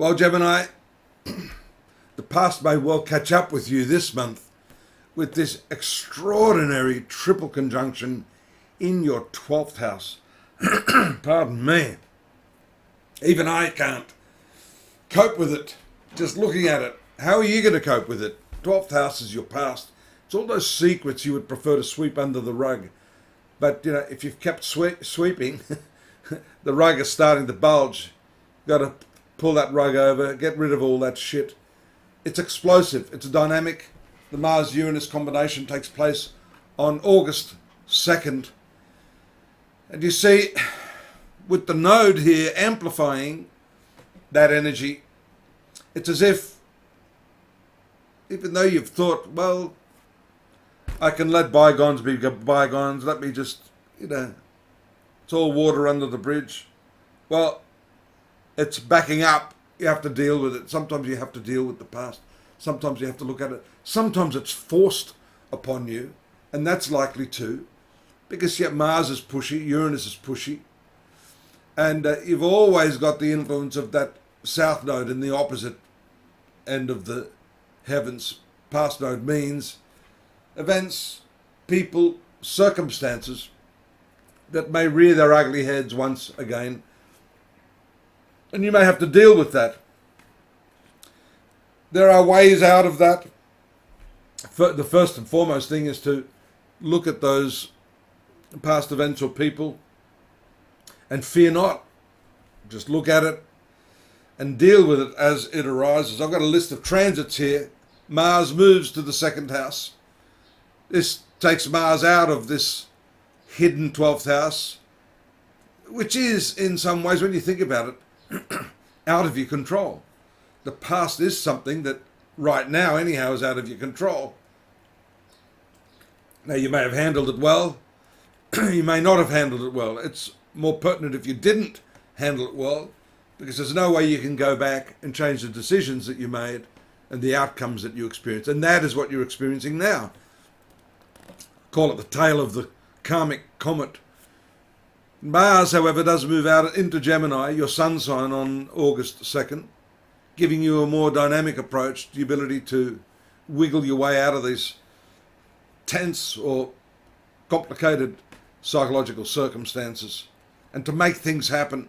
Well, Gemini, the past may well catch up with you this month with this extraordinary triple conjunction in your 12th house. Pardon me. Even I can't cope with it just looking at it. How are you going to cope with it? 12th house is your past. It's all those secrets you would prefer to sweep under the rug. But, you know, if you've kept sweeping, the rug is starting to bulge. You've got to pull that rug over, get rid of all that shit. It's explosive. It's dynamic. The Mars-Uranus combination takes place on August 2nd. And you see, with the node here amplifying that energy, it's as if, even though you've thought, well, I can let bygones be bygones, let me just, it's all water under the bridge. Well, it's backing up. You have to deal with it. Sometimes you have to deal with the past. Sometimes you have to look at it. Sometimes it's forced upon you, and that's likely too, because yet Mars is pushy, Uranus is pushy, and you've always got the influence of that south node in the opposite end of the heavens. Past node means events, people, circumstances that may rear their ugly heads once again, and you may have to deal with that. There are ways out of that. The first and foremost thing is to look at those past events or people and fear not. Just look at it and deal with it as it arises. I've got a list of transits here. Mars moves to the second house. This takes Mars out of this hidden 12th house, which is, in some ways, when you think about it, out of your control. The past is something that right now, anyhow, is out of your control. Now, you may have handled it well. You may not have handled it well. It's more pertinent if you didn't handle it well, because there's no way you can go back and change the decisions that you made and the outcomes that you experienced. And that is what you're experiencing now. Call it the tail of the karmic comet. Mars, however, does move out into Gemini, your sun sign, on August 2nd, giving you a more dynamic approach, the ability to wiggle your way out of these tense or complicated psychological circumstances and to make things happen.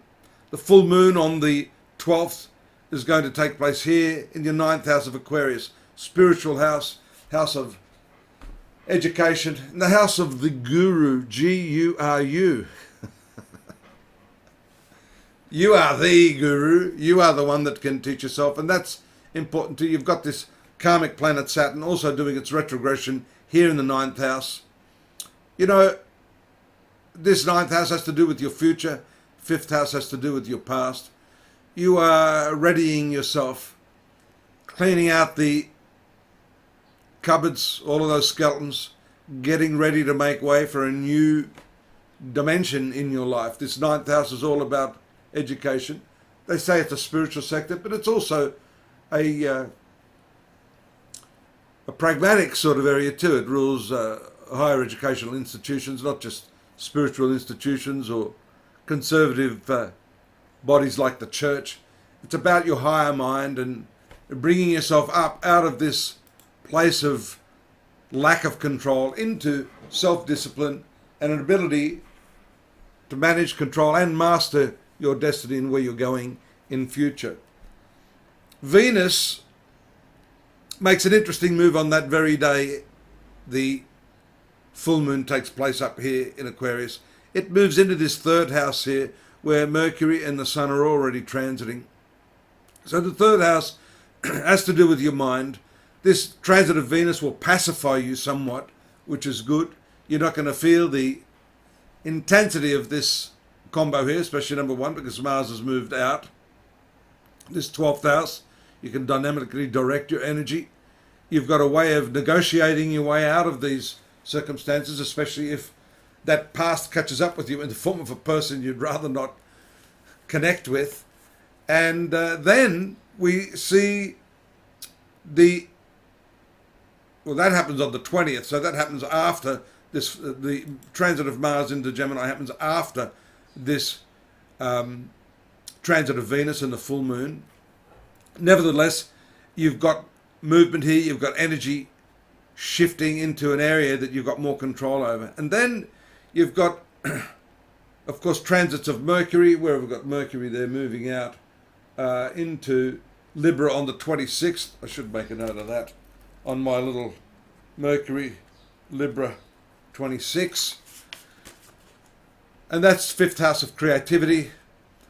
The full moon on the 12th is going to take place here in your 9th house of Aquarius, spiritual house, house of education, and the house of the guru, G-U-R-U. You are the guru. You are the one that can teach yourself, and that's important too. You've got this karmic planet Saturn also doing its retrogression here in the 9th house. You know, this 9th house has to do with your future. 5th house has to do with your past. You are readying yourself, cleaning out the cupboards, all of those skeletons, getting ready to make way for a new dimension in your life. This 9th house is all about education. They say it's a spiritual sector, but it's also a pragmatic sort of area too. It rules higher educational institutions, not just spiritual institutions or conservative bodies like the church. It's about your higher mind and bringing yourself up out of this place of lack of control into self-discipline and an ability to manage, control and master your destiny and where you're going in future. Venus makes an interesting move on that very day the full moon takes place up here in Aquarius. It moves into this 3rd house here where Mercury and the Sun are already transiting. So the 3rd house has to do with your mind. This transit of Venus will pacify you somewhat, which is good. You're not going to feel the intensity of this combo here, especially number 1, because Mars has moved out. This 12th house, you can dynamically direct your energy. You've got a way of negotiating your way out of these circumstances, especially if that past catches up with you in the form of a person you'd rather not connect with. And then we see well, that happens on the 20th, so that happens after this, the transit of Mars into Gemini happens after this transit of Venus and the full moon. Nevertheless, you've got movement here, you've got energy shifting into an area that you've got more control over. And then you've got, of course, transits of Mercury, where we've got Mercury there moving out into Libra on the 26th. I should make a note of that on my little Mercury, Libra 26. And that's fifth house of creativity.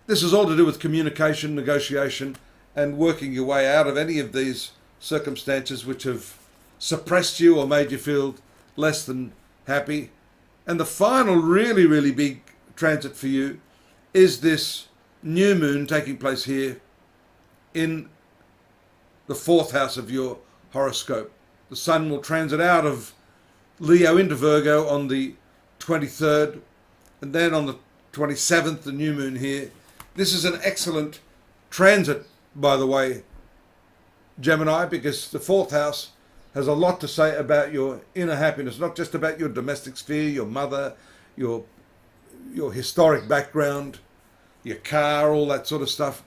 This is all to do with communication, negotiation, and working your way out of any of these circumstances which have suppressed you or made you feel less than happy. And the final really, really big transit for you is this new moon taking place here in the fourth house of your horoscope. The sun will transit out of Leo into Virgo on the 23rd, and then on the 27th, the new moon here. This is an excellent transit, by the way, Gemini, because the fourth house has a lot to say about your inner happiness, not just about your domestic sphere, your mother, your historic background, your car, all that sort of stuff.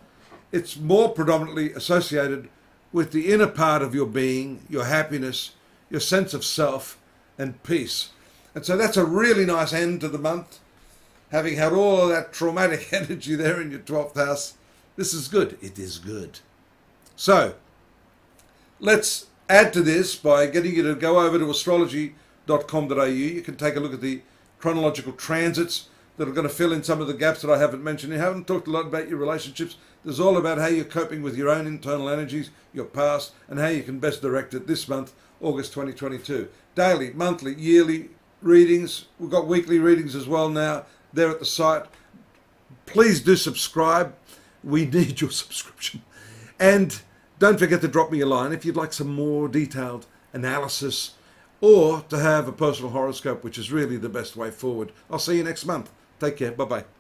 It's more predominantly associated with the inner part of your being, your happiness, your sense of self and peace. And so that's a really nice end to the month. Having had all of that traumatic energy there in your 12th house, this is good. It is good. So let's add to this by getting you to go over to astrology.com.au. You can take a look at the chronological transits that are going to fill in some of the gaps that I haven't mentioned. I haven't talked a lot about your relationships. There's all about how you're coping with your own internal energies, your past, and how you can best direct it this month, August 2022. Daily, monthly, yearly readings. We've got weekly readings as well now. There at the site. Please do subscribe. We need your subscription. And don't forget to drop me a line if you'd like some more detailed analysis or to have a personal horoscope, which is really the best way forward. I'll see you next month. Take care. Bye-bye.